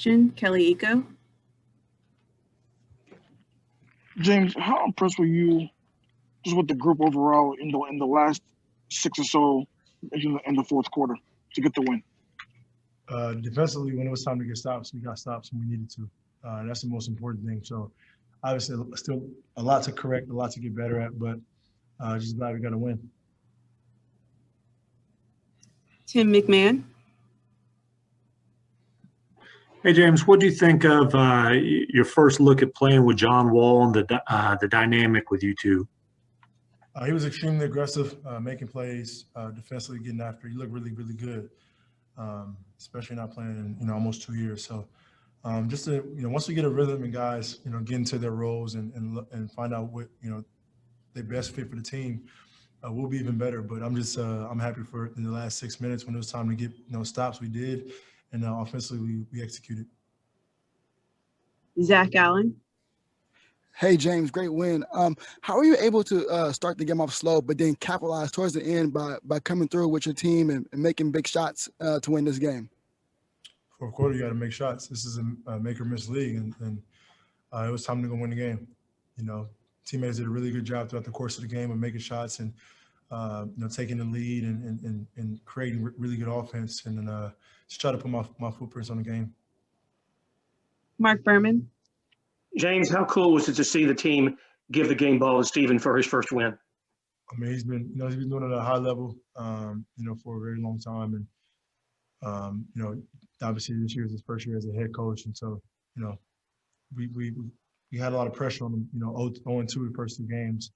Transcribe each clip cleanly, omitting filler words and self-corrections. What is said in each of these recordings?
question, Kelly Eco. James, how impressed were you just with the group overall in the last 6 or so in the fourth quarter to get the win? Defensively, when it was time to get stops, we got stops when we needed to. That's the most important thing. So obviously still a lot to correct, a lot to get better at, but just glad we got a win. Tim McMahon. Hey, James, what do you think of your first look at playing with John Wall and the dynamic with you two? He was extremely aggressive, making plays, defensively getting after. He looked really, really good, especially not playing in almost 2 years. So just to, once we get a rhythm and guys, get into their roles and find out what, they best fit for the team, we'll be even better. But I'm happy for in the last 6 minutes when it was time to get, stops, we did. And offensively, we executed. Zach Allen. Hey, James, great win. How are you able to start the game off slow, but then capitalize towards the end by coming through with your team and making big shots to win this game? Fourth quarter, you got to make shots. This is a make or miss league, and it was time to go win the game. Teammates did a really good job throughout the course of the game of making shots and taking the lead and creating really good offense, and then just try to put my footprints on the game. Mark Berman. James, how cool was it to see the team give the game ball to Stephen for his first win? I mean, he's been doing it at a high level, for a very long time, and obviously this year is his first year as a head coach, and so we had a lot of pressure on him. 0-2 the first 2 games,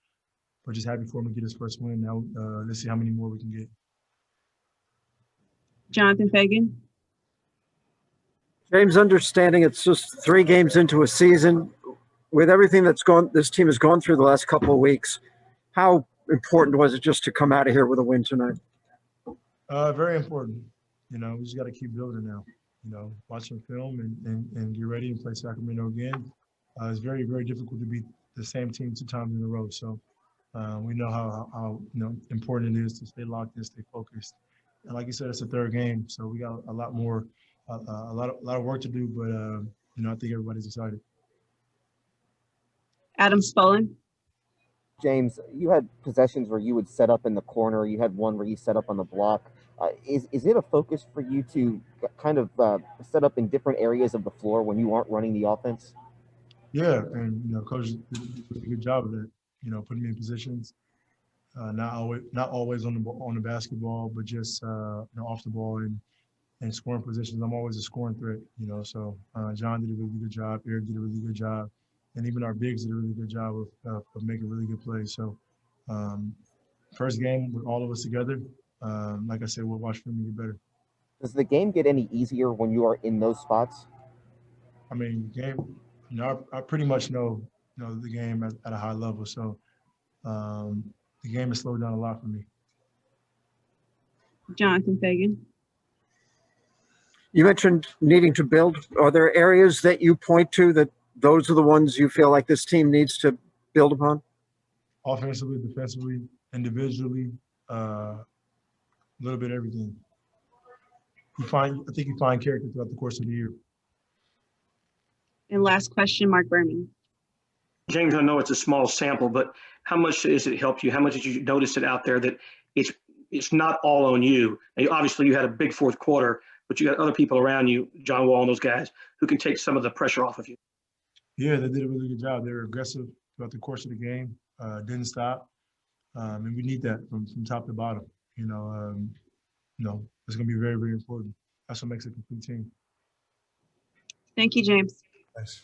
but just happy for him to get his first win. Now let's see how many more we can get. Jonathan Fagan. James, understanding it's just 3 games into a season, with everything this team has gone through the last couple of weeks, how important was it just to come out of here with a win tonight? Very important. We just got to keep building now. Watch some film and get ready and play Sacramento again. It's very, very difficult to beat the same team 2 times in a row. So we know how important it is to stay locked in, stay focused. And like you said, it's the 3rd game, so we got a lot more. A lot of work to do, but I think everybody's excited. Adam Spollen. James, you had possessions where you would set up in the corner. You had one where you set up on the block. Is it a focus for you to kind of set up in different areas of the floor when you aren't running the offense? Yeah, and Coach did a good job of that. Putting me in positions, not always on the basketball, but just off the ball and scoring positions. I'm always a scoring threat, So John did a really good job. Eric did a really good job, and even our bigs did a really good job of making really good plays. So first game with all of us together. Like I said, we'll watch film and get better. Does the game get any easier when you are in those spots? I mean, game. I pretty much know the game at a high level. So the game has slowed down a lot for me. Jonathan Fagan. You mentioned needing to build. Are there areas that you point to that those are the ones you feel like this team needs to build upon? Offensively, defensively, individually, a little bit of everything. I think you find character throughout the course of the year. And last question, Mark Berman. James, I know it's a small sample, but how much has it helped you? How much did you notice it out there that it's not all on you? And obviously, you had a big fourth quarter, but you got other people around you, John Wall and those guys, who can take some of the pressure off of you. Yeah, they did a really good job. They were aggressive throughout the course of the game, didn't stop, and we need that from top to bottom. It's going to be very, very important. That's what makes a complete team. Thank you, James. Thanks.